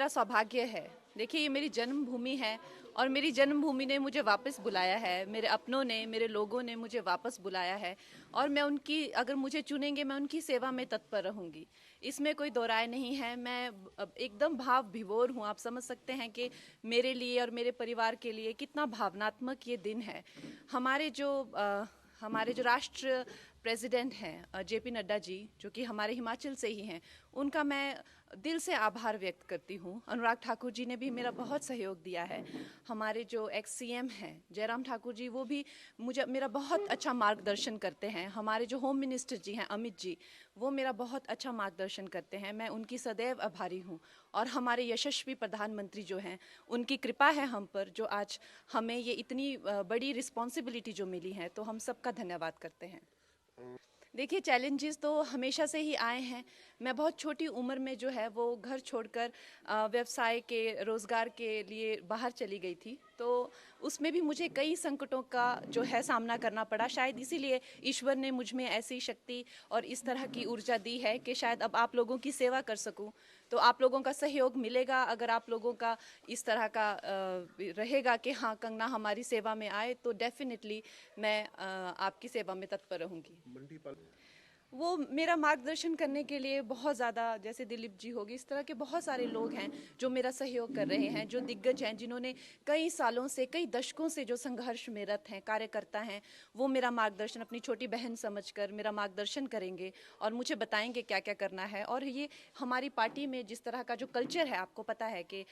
मेरा सौभाग्य है। देखिए, ये मेरी जन्मभूमि है और मेरी जन्मभूमि ने मुझे वापस बुलाया है। मेरे अपनों ने, मेरे लोगों ने मुझे वापस बुलाया है और मैं उनकी, अगर मुझे चुनेंगे, मैं उनकी सेवा में तत्पर रहूँगी। इसमें कोई दो राय नहीं है। मैं अब एकदम भाव विभोर हूँ। आप समझ सकते हैं कि मेरे लिए और मेरे परिवार के लिए कितना भावनात्मक ये दिन है। हमारे जो राष्ट्र प्रेसिडेंट हैं जेपी नड्डा जी, जो कि हमारे हिमाचल से ही हैं, उनका मैं दिल से आभार व्यक्त करती हूँ। अनुराग ठाकुर जी ने भी मेरा बहुत सहयोग दिया है। हमारे जो एक्स सीएम हैं जयराम ठाकुर जी, वो भी मेरा बहुत अच्छा मार्गदर्शन करते हैं। हमारे जो होम मिनिस्टर जी हैं अमित जी, वो मेरा बहुत अच्छा मार्गदर्शन करते हैं। मैं उनकी सदैव आभारी हूँ। और हमारे यशस्वी प्रधानमंत्री जो हैं, उनकी कृपा है हम पर, जो आज हमें ये इतनी बड़ी रिस्पॉन्सिबिलिटी जो मिली है, तो हम सबका धन्यवाद करते हैं। देखिए, चैलेंजेस तो हमेशा से ही आए हैं। मैं बहुत छोटी उम्र में जो है वो घर छोड़कर व्यवसाय के, रोज़गार के लिए बाहर चली गई थी। तो उसमें भी मुझे कई संकटों का जो है सामना करना पड़ा। शायद इसीलिए ईश्वर ने मुझ में ऐसी शक्ति और इस तरह की ऊर्जा दी है कि शायद अब आप लोगों की सेवा कर सकूं। तो आप लोगों का सहयोग मिलेगा। अगर आप लोगों का इस तरह का रहेगा कि हाँ, कंगना हमारी सेवा में आए, तो डेफिनेटली मैं आपकी सेवा में तत्पर रहूँगी। वो मेरा मार्गदर्शन करने के लिए बहुत ज़्यादा, जैसे दिलीप जी होगी, इस तरह के बहुत सारे लोग हैं जो मेरा सहयोग कर रहे हैं, जो दिग्गज हैं, जिन्होंने कई सालों से, कई दशकों से जो संघर्ष में रत हैं, कार्यकर्ता हैं, वो मेरा मार्गदर्शन अपनी छोटी बहन समझकर मेरा मार्गदर्शन करेंगे और मुझे बताएंगे क्या क्या करना है। और ये हमारी पार्टी में जिस तरह का जो कल्चर है, आपको पता है कि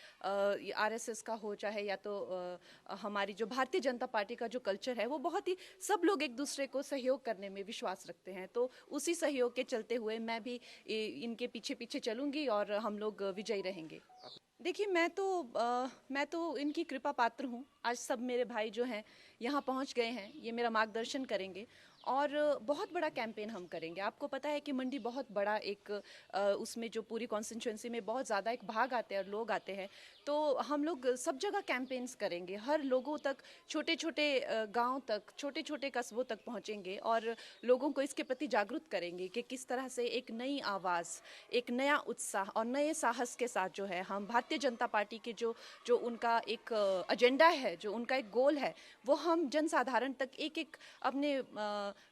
आरएसएस का हो चाहे या तो हमारी जो भारतीय जनता पार्टी का जो कल्चर है, वो बहुत ही, सब लोग एक दूसरे को सहयोग करने में विश्वास रखते हैं। तो उसी सहयोग के चलते हुए मैं भी इनके पीछे पीछे चलूंगी और हम लोग विजयी रहेंगे। देखिए, मैं तो इनकी कृपा पात्र हूँ। आज सब मेरे भाई जो हैं यहाँ पहुँच गए हैं, ये मेरा मार्गदर्शन करेंगे और बहुत बड़ा कैंपेन हम करेंगे। आपको पता है कि मंडी बहुत बड़ा एक उसमें जो पूरी कॉन्स्टिट्यूंसी में बहुत ज़्यादा एक भाग आते हैं और लोग आते हैं। तो हम लोग सब जगह कैंपेन्स करेंगे, हर लोगों तक, छोटे छोटे गांव तक, छोटे छोटे कस्बों तक पहुंचेंगे और लोगों को इसके प्रति जागरूक करेंगे कि किस तरह से एक नई आवाज़, एक नया उत्साह और नए साहस के साथ जो है हम भारतीय जनता पार्टी के जो उनका एक एजेंडा है, जो उनका एक गोल है, वो हम जनसाधारण तक, एक एक अपने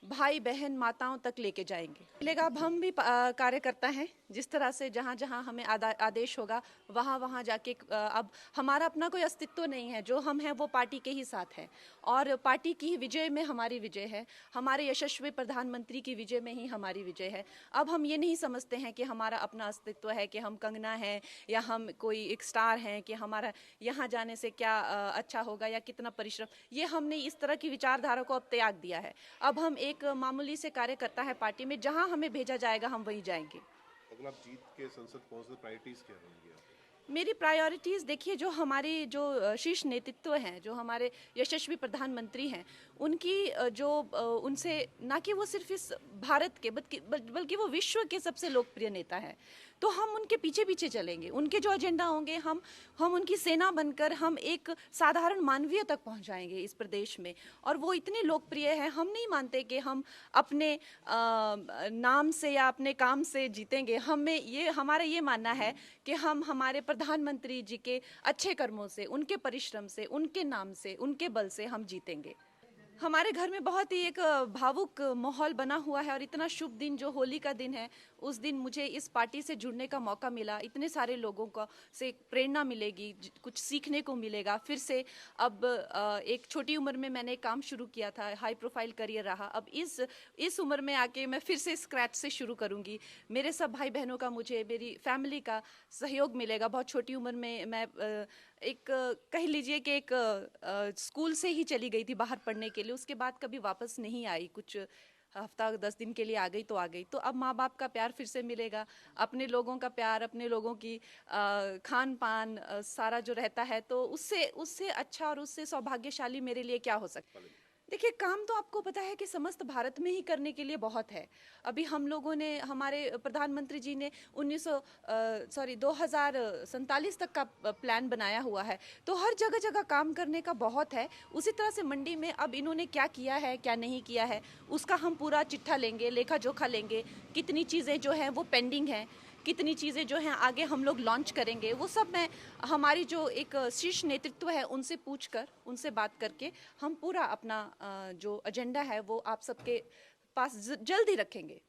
भाई बहन माताओं तक लेके जाएंगे। लेकिन अब हम भी कार्यकर्ता हैं। जिस तरह से जहाँ जहाँ हमें आदेश होगा, वहाँ वहाँ जाके अब हमारा अपना कोई अस्तित्व नहीं है। जो हम हैं वो पार्टी के ही साथ है और पार्टी की ही विजय में हमारी विजय है। हमारे यशस्वी प्रधानमंत्री की विजय में ही हमारी विजय है। अब हम ये नहीं समझते हैं कि हमारा अपना अस्तित्व है, कि हम कंगना हैं या हम कोई एक स्टार हैं, कि हमारा यहाँ जाने से क्या अच्छा होगा या कितना परिश्रम। ये हमने इस तरह की विचारधारा को अब त्याग दिया है। अब हम एक मामूली से कार्यकर्ता है पार्टी में, जहाँ हमें भेजा जाएगा हम वहीं जाएंगे। अगर आप जीत के संसद पहुंचते, प्रायोरिटीज क्या होंगी? मेरी प्रायोरिटीज़ देखिए, जो हमारी जो शीर्ष नेतृत्व हैं, जो हमारे यशस्वी प्रधानमंत्री हैं, उनकी उनसे, ना कि वो सिर्फ इस भारत के बल्कि वो विश्व के सबसे लोकप्रिय नेता हैं। तो हम उनके पीछे पीछे चलेंगे। उनके जो एजेंडा होंगे, हम उनकी सेना बनकर हम एक साधारण मानवीय तक पहुंचाएंगे इस प्रदेश में। और वो इतने लोकप्रिय हैं, हम नहीं मानते कि हम अपने नाम से या अपने काम से जीतेंगे। हमारा ये मानना है कि हम हमारे प्रधानमंत्री जी के अच्छे कर्मों से, उनके परिश्रम से, उनके नाम से, उनके बल से हम जीतेंगे। हमारे घर में बहुत ही एक भावुक माहौल बना हुआ है और इतना शुभ दिन, जो होली का दिन है, उस दिन मुझे इस पार्टी से जुड़ने का मौका मिला। इतने सारे लोगों का से प्रेरणा मिलेगी, कुछ सीखने को मिलेगा। फिर से अब एक छोटी उम्र में मैंने काम शुरू किया था, हाई प्रोफाइल करियर रहा। अब इस उम्र में आके मैं फिर से स्क्रैच से शुरू करूँगी। मेरे सब भाई बहनों का, मुझे मेरी फैमिली का सहयोग मिलेगा। बहुत छोटी उम्र में मैं कह लीजिए कि एक स्कूल से ही चली गई थी बाहर पढ़ने के लिए। उसके बाद कभी वापस नहीं आई। कुछ हफ्ता 10 दिन के लिए आ गई तो आ गई। तो अब माँ बाप का प्यार फिर से मिलेगा, अपने लोगों का प्यार, अपने लोगों की खान पान, सारा जो रहता है, तो उससे अच्छा और उससे सौभाग्यशाली मेरे लिए क्या हो सकता है। देखिए, काम तो आपको पता है कि समस्त भारत में ही करने के लिए बहुत है। अभी हम लोगों ने, हमारे प्रधानमंत्री जी ने 2047 तक का प्लान बनाया हुआ है। तो हर जगह जगह काम करने का बहुत है। उसी तरह से मंडी में अब इन्होंने क्या किया है, क्या नहीं किया है, उसका हम पूरा चिट्ठा लेंगे, लेखा जोखा लेंगे। कितनी चीज़ें जो हैं वो पेंडिंग हैं, कितनी चीज़ें जो हैं आगे हम लोग लॉन्च करेंगे, वो सब मैं हमारी जो एक शीर्ष नेतृत्व है उनसे पूछकर, उनसे बात करके हम पूरा अपना जो एजेंडा है वो आप सबके पास जल्द ही रखेंगे।